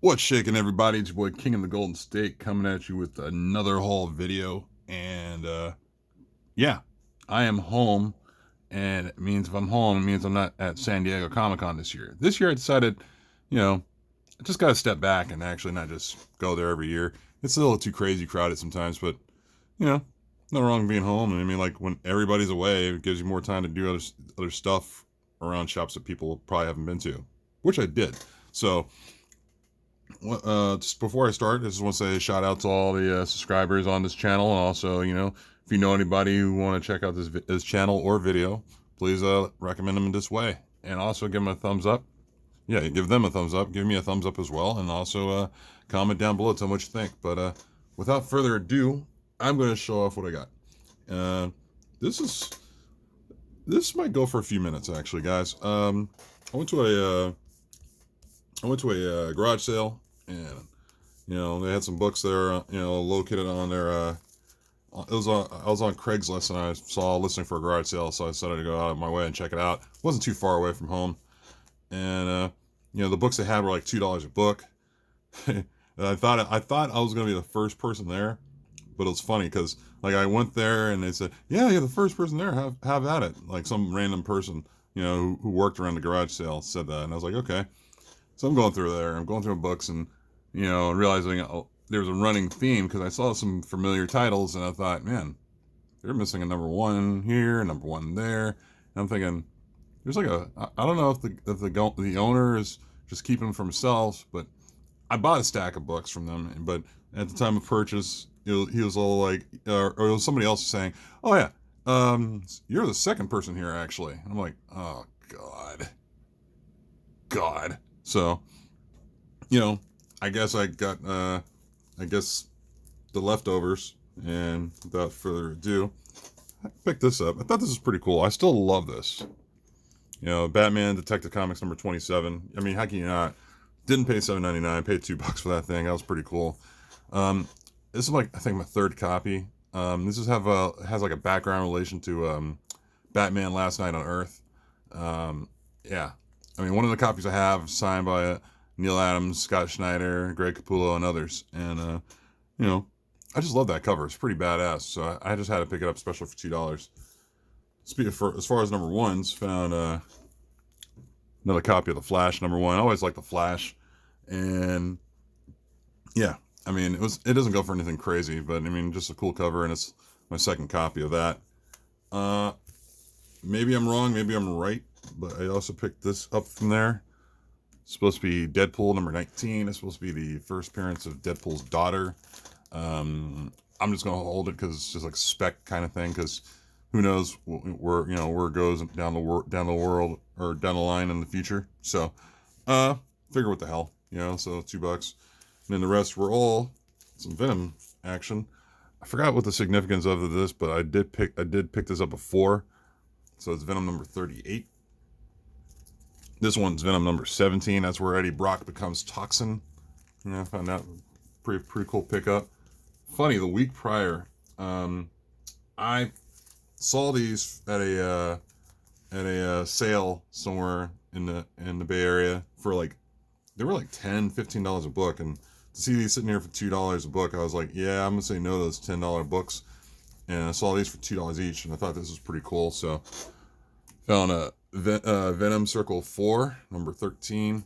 What's shaking, everybody? It's your boy King of the Golden State coming at you with another haul video. And yeah, I am home. And it means if I'm home, it means I'm not at San Diego Comic Con this year. This year I decided, I just got to step back and actually not just go there every year. It's a little too crazy crowded sometimes, but, nothing wrong with being home. And I mean, like when everybody's away, it gives you more time to do other stuff around shops that people probably haven't been to, which I did. So, just before I start, I just want to say a shout out to all the subscribers on this channel, and also, if you know anybody who want to check out this channel or video, please recommend them this way, and also give them a thumbs up. Yeah, give them a thumbs up. Give me a thumbs up as well, and also comment down below, tell me what you think. But without further ado, I'm going to show off what I got. This might go for a few minutes, actually, guys. I went to a garage sale, and they had some books there, located on their I was on Craigslist, and I saw listing for a garage sale, so I decided to go out of my way and check it out. It wasn't too far away from home, and the books they had were like $2 a book. And I thought I was gonna be the first person there, but it was funny because like I went there and they said, yeah, you're the first person there, have at it. Like some random person who worked around the garage sale said that, and I was like, okay. So I'm going through there. I'm going through books, and realizing there was a running theme because I saw some familiar titles, and I thought, man, they're missing a number one here, number one there. And I'm thinking, there's like I don't know if the owner is just keeping them for himself, but I bought a stack of books from them. But at the time of purchase, he was all like, or it was somebody else saying, oh yeah, you're the second person here actually. And I'm like, oh God. So, I guess I got, the leftovers, and without further ado, I picked this up. I thought this was pretty cool. I still love this. Batman Detective Comics number 27. I mean, how can you not? Didn't pay $7.99. Paid $2 for that thing. That was pretty cool. This is like, I think, my third copy. This has like a background relation to Batman Last Night on Earth. Yeah. I mean, one of the copies I have signed by Neil Adams, Scott Schneider, Greg Capullo, and others. And, I just love that cover. It's pretty badass. So I just had to pick it up special for $2. As far as number ones, found another copy of The Flash number one. I always like The Flash. And, yeah, I mean, it doesn't go for anything crazy, but, I mean, just a cool cover, and it's my second copy of that. Maybe I'm wrong, maybe I'm right, but I also picked this up from there. It's supposed to be Deadpool number 19. It's supposed to be the first appearance of Deadpool's daughter. I'm just going to hold it because it's just like a spec kind of thing, because who knows where it goes down the world or down the line in the future. So, figure what the hell, so $2. And then the rest were all some Venom action. I forgot what the significance of this, but I did pick this up before. So it's Venom number 38. This one's Venom number 17. That's where Eddie Brock becomes Toxin. I found that pretty cool pickup. Funny, the week prior, I saw these at a sale somewhere in the Bay Area for they were like $10, $15 a book, and to see these sitting here for $2 a book, I was like, yeah, I'm gonna say no to those $10 books. And I saw these for $2 each, and I thought this was pretty cool. So, found a Venom Circle 4, number 13.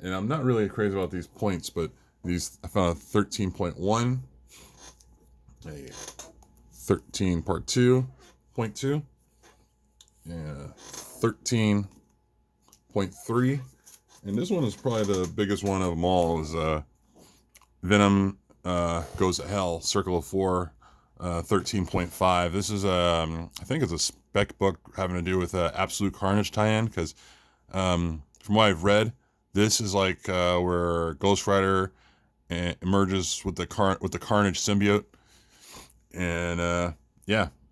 And I'm not really crazy about these points, but I found a 13.1, a 13 part 2.2, and 13.3. And this one is probably the biggest one of them all, is Venom Goes to Hell, Circle of 4. 13.5. This is I think it's a spec book having to do with Absolute Carnage tie-in, because from what I've read, this is like where Ghost Rider emerges with the Carnage symbiote, and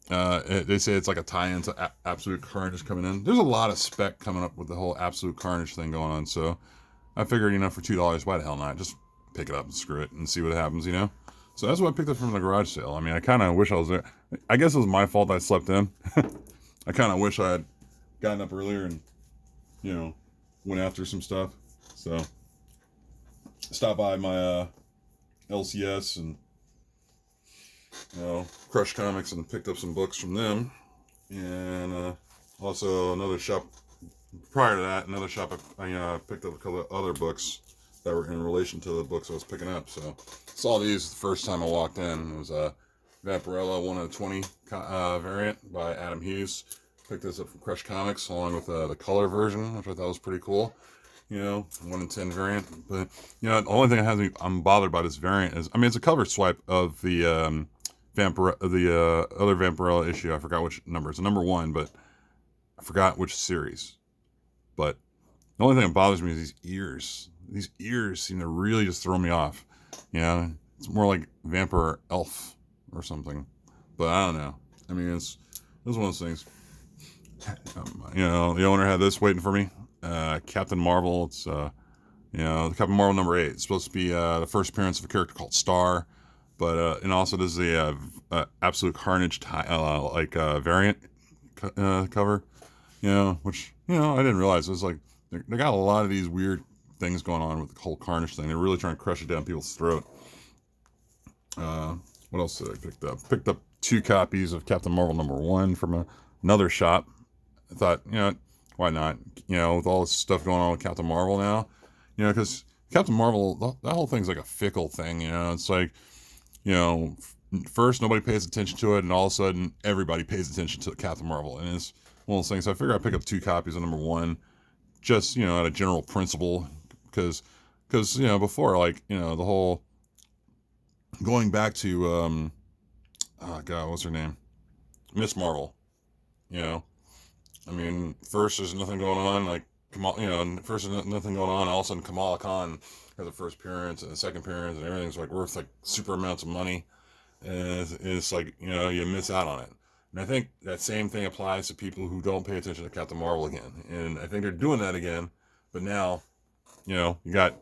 they say it's like a tie-in to Absolute Carnage coming in. There's a lot of spec coming up with the whole Absolute Carnage thing going on, so I figured, for $2, why the hell not? Just pick it up and screw it and see what happens, So that's what I picked up from the garage sale. I mean, I kind of wish I was there. I guess it was my fault I slept in. I kind of wish I had gotten up earlier and, went after some stuff. So, stopped by my LCS and Crush Comics and picked up some books from them. And also another shop prior to that, I picked up a couple of other books that were in relation to the books I was picking up. So saw these the first time I walked in. It was a Vampirella 1 of 20 variant by Adam Hughes. Picked this up from Crush Comics along with the color version, which I thought was pretty cool. 1 in 10 variant. But the only thing that has me I'm bothered by this variant is, I mean, it's a cover swipe of the other Vampirella issue. I forgot which number. It's a number 1, but I forgot which series. But the only thing that bothers me is these ears. These ears seem to really just throw me off. It's more like Vampire Elf or something. But I don't know. I mean, it's one of those things. The owner had this waiting for me. Captain Marvel. It's the Captain Marvel number 8. It's supposed to be the first appearance of a character called Star, but and also this is the Absolute Carnage variant cover. Which I didn't realize. It was like they got a lot of these weird things going on with the whole Carnage thing. They're really trying to crush it down people's throat. What else did I pick up? Picked up 2 copies of Captain Marvel number 1 from another shop. I thought, why not? With all this stuff going on with Captain Marvel now, because Captain Marvel, that whole thing's like a fickle thing. It's like, first nobody pays attention to it, and all of a sudden everybody pays attention to Captain Marvel, and it's one of those things. So I figured I'd pick up 2 copies of number 1, just out of general principle, because before, like, the whole going back to oh god, what's her name, Miss Marvel. I mean, first there's nothing going on, like first there's nothing going on, all of a sudden Kamala Khan has a first appearance and a second appearance, and everything's like worth like super amounts of money, and it's like you miss out on it. And I think that same thing applies to people who don't pay attention to Captain Marvel again. And I think they're doing that again, but now, you got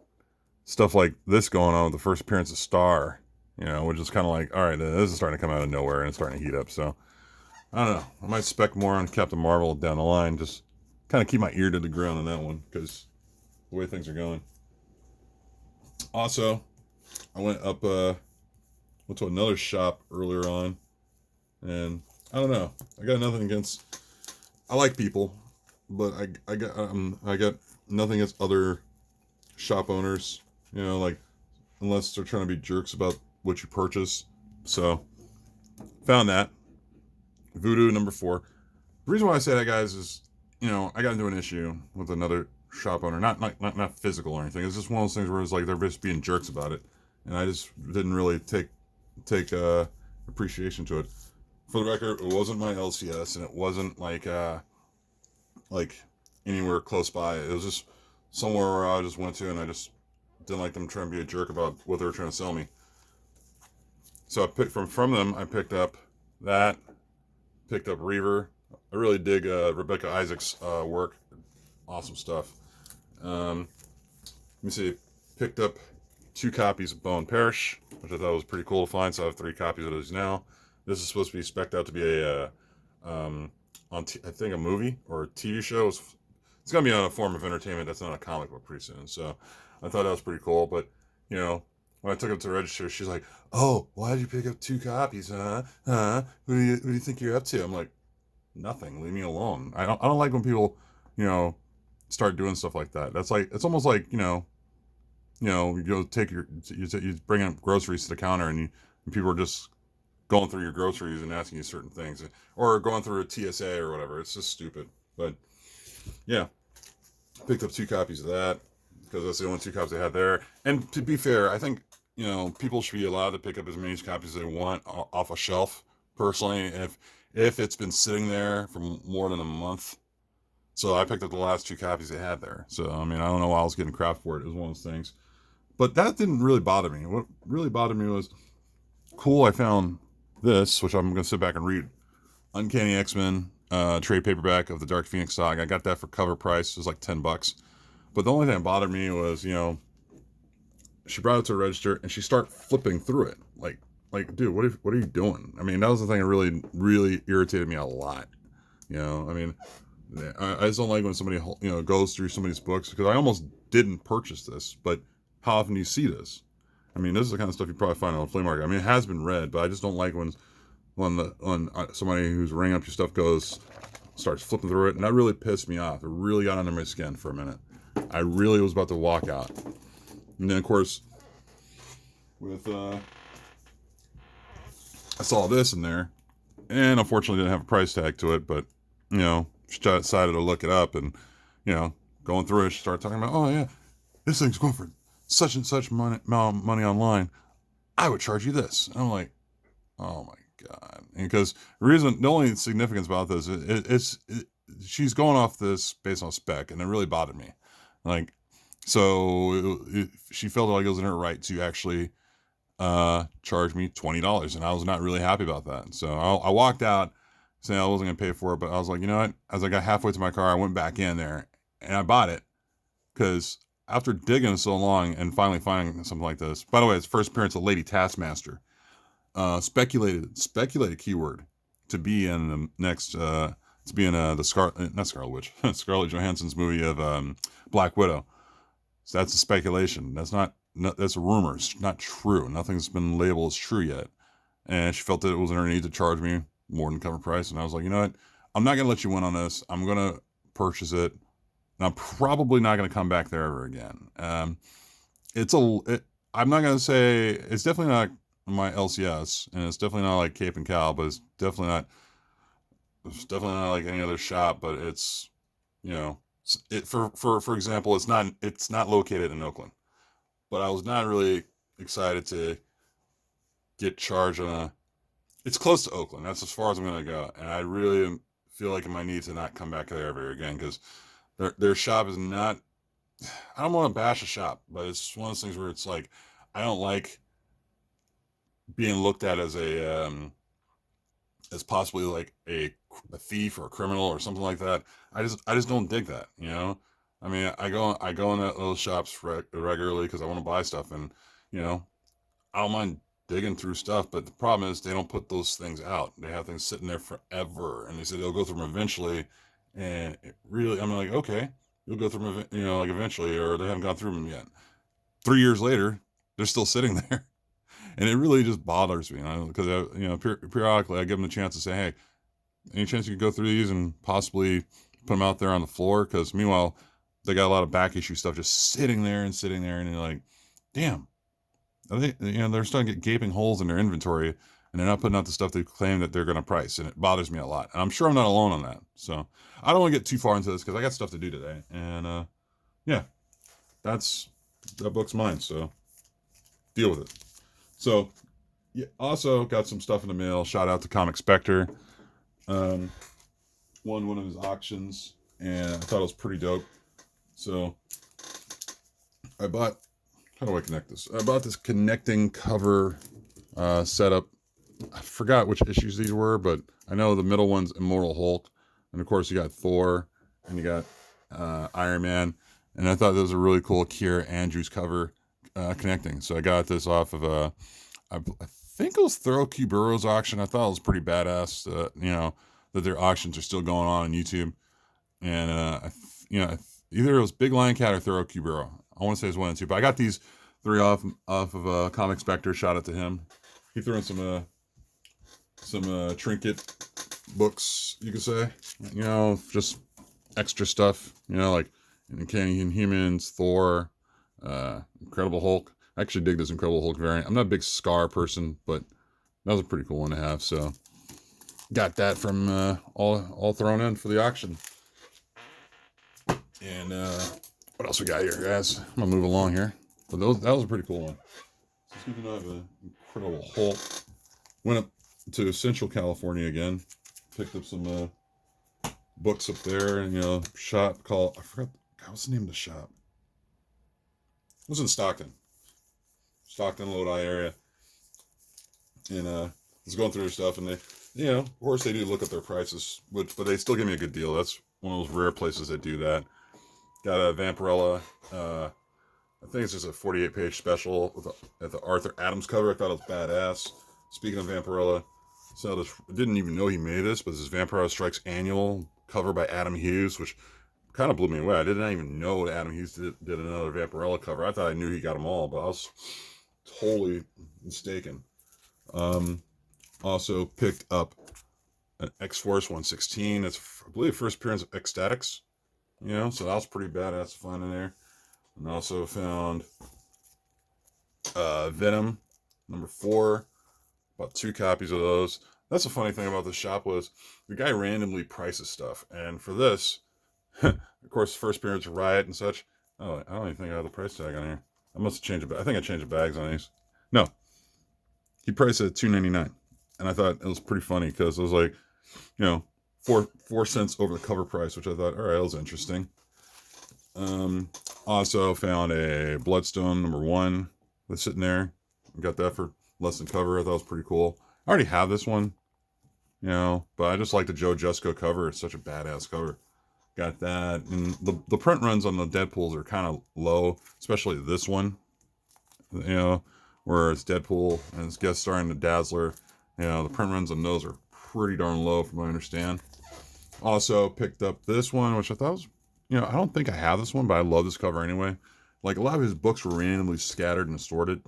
stuff like this going on with the first appearance of Star, which is kind of like, all right, this is starting to come out of nowhere and it's starting to heat up. So I don't know. I might spec more on Captain Marvel down the line. Just kind of keep my ear to the ground on that one because the way things are going. Also, I went to another shop earlier on, and I don't know. I got nothing against. I like people, but I got nothing against other shop owners. Like unless they're trying to be jerks about what you purchase. So found that. Voodoo number 4. The reason why I say that, guys, is I got into an issue with another shop owner, not physical or anything. It's just one of those things where it's like they're just being jerks about it, and I just didn't really take appreciation to it. For the record, it wasn't my LCS, and it wasn't like anywhere close by. It was just somewhere where I just went to, and I just didn't like them trying to be a jerk about what they were trying to sell me. So I picked from them. I picked up that. Picked up Reaver. I really dig Rebecca Isaacs' work. Awesome stuff. Let me see. Picked up 2 copies of Bowen Parish, which I thought was pretty cool to find. So I have 3 copies of those now. This is supposed to be spec'd out to be I think a movie or a TV show. It's gonna be on a form of entertainment that's not a comic book pretty soon. So I thought that was pretty cool. But when I took it to the register, she's like, "Oh, why did you pick up 2 copies, huh? What do you think you're up to?" I'm like, "Nothing. Leave me alone." I don't like when people, start doing stuff like that. That's like, it's almost like, you go take you bring up groceries to the counter and people are just going through your groceries and asking you certain things, or going through a TSA or whatever. It's just stupid. But yeah, picked up 2 copies of that because that's the only 2 copies they had there. And to be fair, I think people should be allowed to pick up as many copies as they want off a shelf. Personally, if it's been sitting there for more than a month. So I picked up the last 2 copies they had there. So I mean, I don't know why I was getting crap for it. It was one of those things. But that didn't really bother me. What really bothered me was, cool, I found this, which I'm going to sit back and read. Uncanny X-Men trade paperback of the Dark Phoenix saga. I got that for cover price. It was like $10. But the only thing that bothered me was, she brought it to the register and she started flipping through it. Like, dude, what are you doing? I mean, that was the thing that really, really irritated me a lot. I mean, I just don't like when somebody, goes through somebody's books, because I almost didn't purchase this, but how often do you see this? I mean, this is the kind of stuff you probably find on a flea market. I mean, it has been read, but I just don't like when somebody who's ringing up your stuff starts flipping through it, and that really pissed me off. It really got under my skin for a minute. I really was about to walk out. And then, of course, with I saw this in there, and unfortunately didn't have a price tag to it, but, you know, she decided to look it up, and, you know, going through it, she started talking about, oh, yeah, this thing's going for such and such money online. I would charge you this. And I'm like, oh, my God. Because the only significance about this is she's going off this based on spec, and it really bothered me. Like, so she felt like it was in her right to actually charge me $20, and I was not really happy about that. So I walked out saying I wasn't going to pay for it, but I was like, you know what? As I got halfway to my car, I went back in there, and I bought it, because after digging so long and finally finding something like this, by the way, it's first appearance of Lady Taskmaster, speculated keyword to be in the next, to be in not Scarlet Witch, Scarlett Johansson's movie of Black Widow. So that's a speculation. That's a rumor. It's not true. Nothing's been labeled as true yet. And she felt that it was in her need to charge me more than cover price. And I was like, you know what? I'm not going to let you win on this. I'm going to purchase it. And I'm probably not going to come back there ever again. I'm not going to say, it's definitely not my LCS, and it's definitely not like Cape and Cal, but it's definitely not like any other shop, but it's, you know, for example, it's not located in Oakland, but I was not really excited to get charged it's close to Oakland. That's as far as I'm going to go. And I really feel like I might need to not come back there ever again, because their shop is not, I don't want to bash a shop, but it's one of those things where it's like, I don't like being looked at as as possibly like a thief or a criminal or something like that. I just don't dig that, you know? I mean, I go in those shops regularly because I want to buy stuff, and, you know, I don't mind digging through stuff, but the problem is they don't put those things out. They have things sitting there forever, and they say they'll go through them eventually, and I'm like, okay, you'll go through them, you know, like eventually, or they haven't gone through them yet. 3 years later, they're still sitting there. And it really just bothers me, you know, because, you know, periodically I give them a chance to say, hey, any chance you could go through these and possibly put them out there on the floor? Because meanwhile, they got a lot of back issue stuff just sitting there, and you're like, damn, you know, they're starting to get gaping holes in their inventory, and they're not putting out the stuff they claim that they're going to price, and it bothers me a lot. And I'm sure I'm not alone on that. So I don't want to get too far into this because I got stuff to do today. And yeah, that book's mine, so deal with it. So, yeah, also got some stuff in the mail. Shout out to Comic Spectre. Won one of his auctions, and I thought it was pretty dope. So, how do I connect this? I bought this connecting cover setup. I forgot which issues these were, but I know the middle one's Immortal Hulk. And of course, you got Thor, and you got Iron Man. And I thought that was a really cool Kiera Andrews cover. Connecting. So I got this off of I think it was Thorough Kuburo's auction. I thought it was pretty badass. You know, that their auctions are still going on YouTube, and either it was Big Lion Cat or Thorough Kuburo. I want to say it's one and two, but I got these 3 off of Comic Spectre. Shout out to him. He threw in some trinket books, you could say. You know, just extra stuff. You know, like Inhumans, Thor. Incredible Hulk. I actually dig this Incredible Hulk variant. I'm not a big Scar person, but that was a pretty cool one to have. So got that from all thrown in for the auction. And what else we got here, guys? I'm gonna move along here. But that was a pretty cool one. So speaking of Incredible Hulk, went up to Central California again. Picked up some books up there, and, you know, shop called, I forgot, God, what's the name of the shop? It was in Stockton, Lodi area, and was going through their stuff, and they, you know, of course they do look at their prices, but they still give me a good deal. That's one of those rare places that do that. Got a Vampirella, I think it's just a 48-page special with the Arthur Adams cover. I thought it was badass. Speaking of Vampirella, so I didn't even know he made this, but this is Vampire Strikes Annual cover by Adam Hughes, which kind of blew me away. I didn't even know Adam Hughes did another Vampirella cover. I thought I knew he got them all, but I was totally mistaken. Also picked up an X-Force 116. It's, I believe, first appearance of Ecstatics. You know, so that was pretty badass fun in there. And also found Venom number 4. Bought 2 copies of those. That's the funny thing about the shop was the guy randomly prices stuff. And for this, of course, first appearance of Riot and such. Oh, I don't even think I have the price tag on here. I must have changed it. I think I changed the bags on these. No, he priced it at $2.99, and I thought it was pretty funny because it was like, you know, 4 cents over the cover price, which I thought, all right, that was interesting. Also found a Bloodstone number 1 that's sitting there. Got that for less than cover. I thought it was pretty cool. I already have this one, you know, but I just like the Joe Jusko cover. It's such a badass cover. Got that. And the print runs on the Deadpools are kind of low, especially this one, you know, where it's Deadpool and it's guest starring the Dazzler. You know, the print runs on those are pretty darn low from what I understand. Also picked up this one, which I thought was, you know, I don't think I have this one, but I love this cover anyway. Like, a lot of his books were randomly scattered and assorted.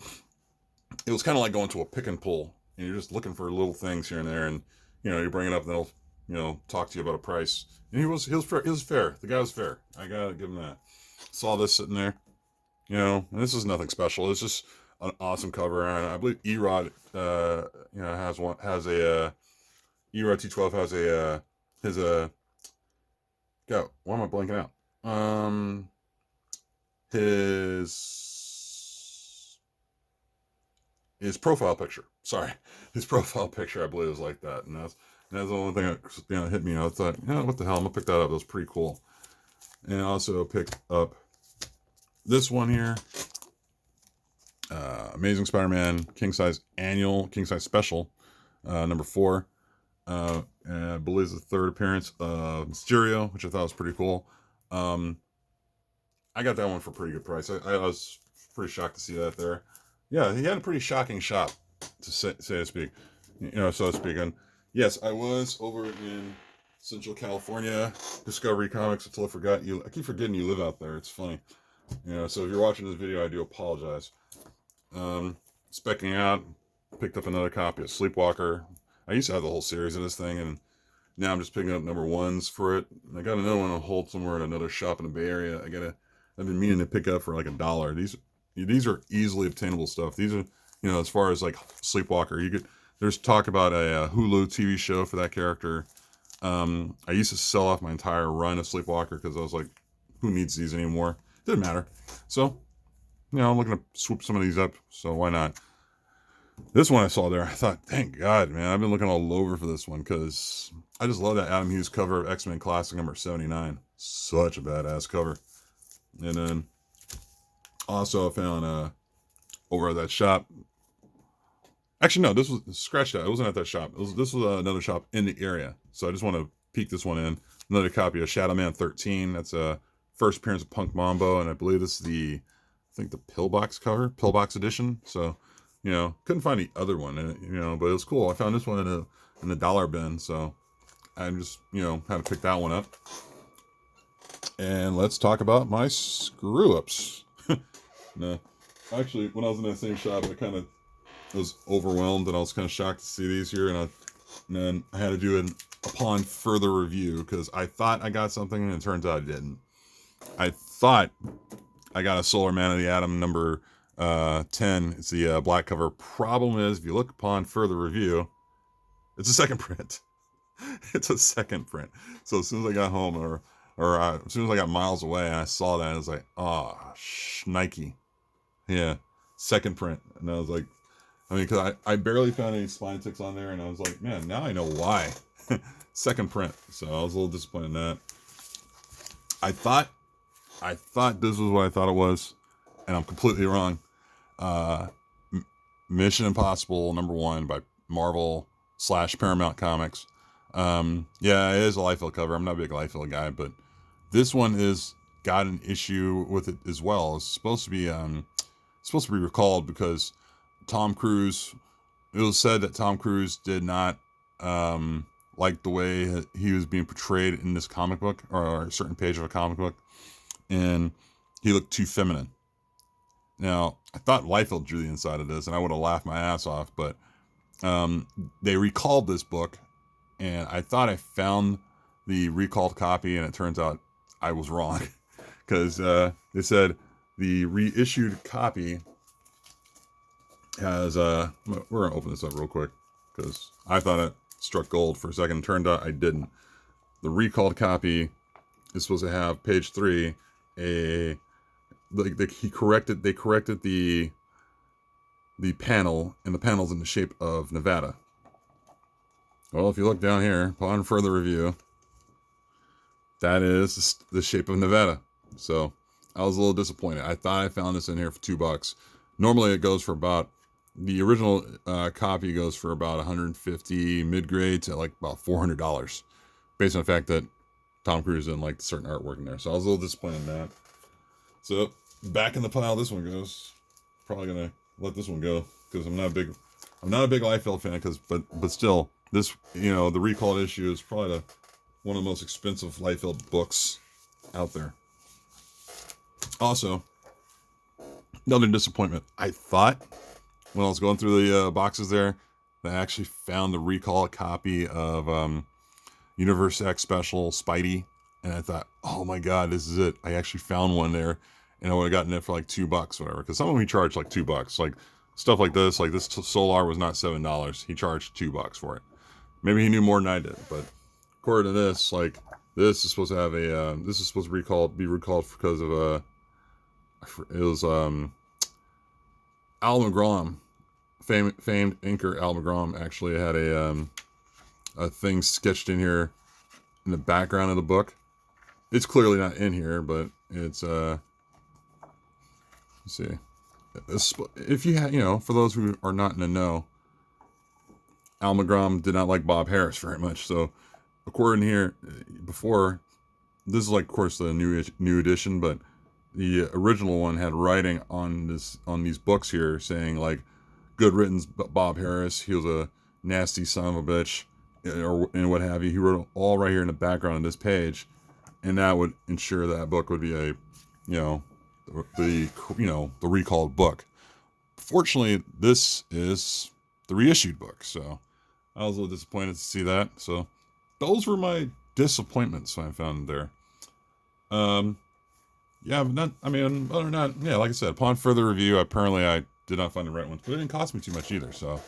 It was kind of like going to a pick and pull, and you're just looking for little things here and there, and, you know, you bring it up and they'll, you know, talk to you about a price. And he was fair. The guy was fair. I gotta give him that. Saw this sitting there, you know, and this is nothing special. It's just an awesome cover, and I believe Erod, you know, has a Erod T12 has a his God, why am I blanking out? His profile picture. Sorry, his profile picture. I believe was like that, and that's the only thing that, you know, hit me. I thought, you know, what the hell? I'm gonna pick that up. That was pretty cool. And I also picked up this one here, Amazing Spider-Man King Size Special, number 4. And I believe it's the 3rd appearance of Mysterio, which I thought was pretty cool. I got that one for a pretty good price. I was pretty shocked to see that there. Yeah, he had a pretty shocking shop, to say to speak. You know, so to speak. And yes, I was over in Central California, Discovery Comics, until I forgot you. I keep forgetting you live out there. It's funny. You know, so if you're watching this video, I do apologize. Specking out, picked up another copy of Sleepwalker. I used to have the whole series of this thing, and now I'm just picking up number 1s for it. I got another one on hold somewhere at another shop in the Bay Area. I've been meaning to pick up for like $1. These are easily obtainable stuff. These are, you know, as far as like Sleepwalker, there's talk about a Hulu TV show for that character. I used to sell off my entire run of Sleepwalker because I was like, who needs these anymore? Didn't matter. So, you know, I'm looking to swoop some of these up, so why not? This one I saw there, I thought, thank God, man. I've been looking all over for this one because I just love that Adam Hughes cover of X-Men Classic number 79. Such a badass cover. And then also I found over at that shop. Actually, no, this was scratch that. It wasn't at that shop. This was another shop in the area. So I just want to peek this one in. Another copy of Shadow Man 13. That's a first appearance of Punk Mambo, and I believe this is the Pillbox cover, Pillbox edition. So, you know, couldn't find the other one, you know, but it was cool. I found this one in the dollar bin, so I just, you know, had to pick that one up. And let's talk about my screw-ups. No, actually, when I was in that same shop, I kind of was overwhelmed, and I was kind of shocked to see these here, and then I had to do an upon further review, because I thought I got something, and it turns out I didn't. I thought I got a Solar Man of the Atom number 10. It's the black cover. Problem is, if you look upon further review, it's a second print. It's a second print. So as soon as I got home, or as soon as I got miles away, and I saw that, I was like, oh, Nike. Yeah, second print. And I was like, I mean, because I barely found any spine ticks on there, and I was like, man, now I know why. Second print. So I was a little disappointed in that. I thought this was what I thought it was, and I'm completely wrong. Mission Impossible number 1 by Marvel / Paramount Comics. Yeah, it is a Liefeld cover. I'm not a big Liefeld guy, but this one is got an issue with it as well. It's supposed to be recalled because Tom Cruise. It was said that Tom Cruise did not liked the way he was being portrayed in this comic book, or a certain page of a comic book, and he looked too feminine. Now, I thought Liefeld drew the inside of this, and I would have laughed my ass off, but they recalled this book, and I thought I found the recalled copy, and it turns out I was wrong, because they said the reissued copy has, we're going to open this up real quick, because I thought it struck gold for a second. Turned out I didn't. The recalled copy is supposed to have page 3, they corrected the panel, and the panel's in the shape of Nevada. Well, if you look down here, upon further review, that is the shape of Nevada. So I was a little disappointed. I thought I found this in here for $2. Normally it goes for about, the original copy goes for about $150 mid-grade to like about $400, based on the fact that Tom Cruise didn't like certain artwork in there. So I was a little disappointed in that. So back in the pile this one goes. Probably gonna let this one go because I'm not a big Liefeld fan, but still, this, the recalled issue is probably one of the most expensive Liefeld books out there. Also, another disappointment. I thought when I was going through the boxes there that I actually found the recall copy of Universe X Special Spidey, and I thought, oh my god, this is it. I actually found one there, and I would have gotten it for like $2, whatever. Because some of them he charged like $2. Like stuff like this Solar was not $7. He charged $2 for it. Maybe he knew more than I did, but according to this, like, this is supposed to have this is supposed to be recalled because of it was Al McGraw, famed inker Al McGraw actually had a thing sketched in here in the background of the book. It's clearly not in here, but it's let's see. If you had, for those who are not in the know, Al McGraw did not like Bob Harris very much. So, according here, before, this is like, of course, the new edition, but the original one had writing on these books here saying like, "Good riddance, Bob Harris. He was a nasty son of a bitch," and what have you. He wrote it all right here in the background of this page, and that would ensure that book would be a, the recalled book. Fortunately, this is the reissued book, so I was a little disappointed to see that. So those were my disappointments I found there. Yeah, but other than that, yeah, like I said, upon further review, apparently I did not find the right ones, but it didn't cost me too much either. So,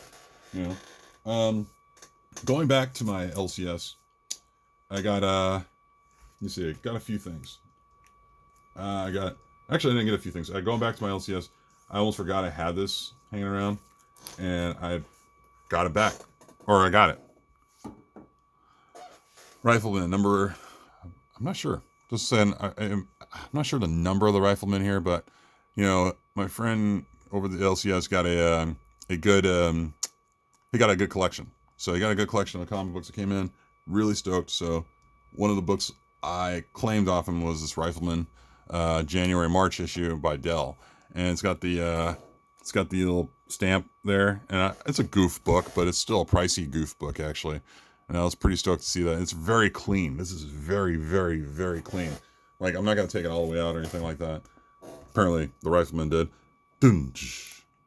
going back to my LCS, I got let me see, I got a few things. I didn't get a few things. Going back to my LCS, I almost forgot I had this hanging around, and I got it back, or I got it. Rifleman number, I'm not sure. Just saying, I'm not sure the number of the Rifleman here, but my friend over the LCS got a good he got a good collection. So he got a good collection of comic books that came in. Really stoked. So one of the books I claimed off him was this Rifleman January-March issue by Dell, and it's got the little stamp there, and it's a goof book, but it's still a pricey goof book actually. And I was pretty stoked to see that. It's very clean. This is very, very, very clean. Like, I'm not going to take it all the way out or anything like that. Apparently, the Rifleman did.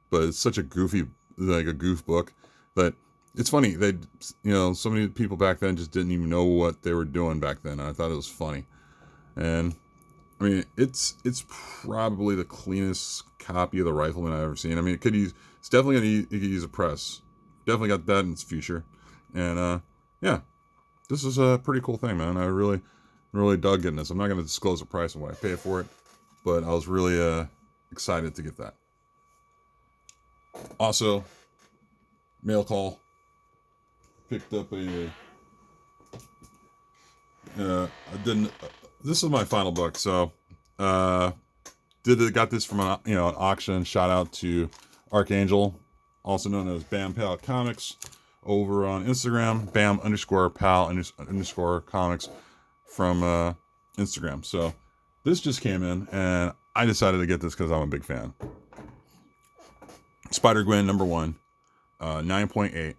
But it's such a goofy, like a goof book, that it's funny. So many people back then just didn't even know what they were doing back then. And I thought it was funny. And, it's probably the cleanest copy of the Rifleman I've ever seen. It's definitely it could use a press. Definitely got that in its future. And, yeah, this is a pretty cool thing, man. I really, really dug getting this. I'm not going to disclose the price and what I paid for it, but I was really excited to get that. Also, mail call. Picked up this is my final book, so got this from an auction. Shout out to Archangel, also known as Bam Pal Comics, over on Instagram, Bam_Pal_Comics from Instagram. So this just came in, and I decided to get this because I'm a big fan. Spider-Gwen number 1, 9.8.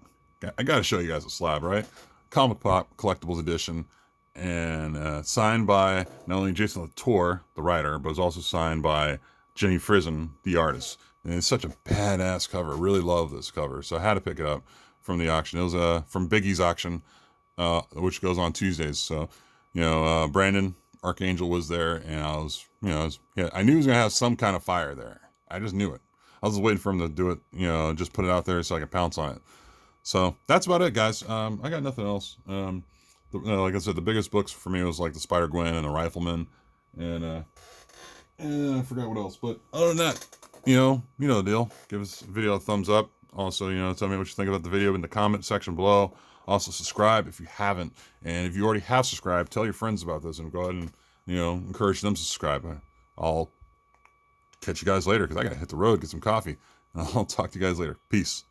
I gotta show you guys a slab, right? Comic Pop Collectibles Edition, and signed by not only Jason Latour, the writer, but it's also signed by Jenny Frison, the artist. And it's such a badass cover. Really love this cover, so I had to pick it up from the auction. It was from Biggie's auction, which goes on Tuesdays. So, Brandon Archangel was there, and I knew he was gonna have some kind of fire there. I just knew it. I was waiting for him to do it, just put it out there so I could pounce on it. So that's about it, guys. I got nothing else. Like I said, the biggest books for me was like the Spider-Gwen and the Rifleman, and I forgot what else. But other than that, you know the deal. Give this video a thumbs up. Also, tell me what you think about the video in the comment section below. Also, subscribe if you haven't, and if you already have subscribed, tell your friends about this and go ahead and encourage them to subscribe. I'll catch you guys later because I gotta hit the road, get some coffee. I'll talk to you guys later. Peace.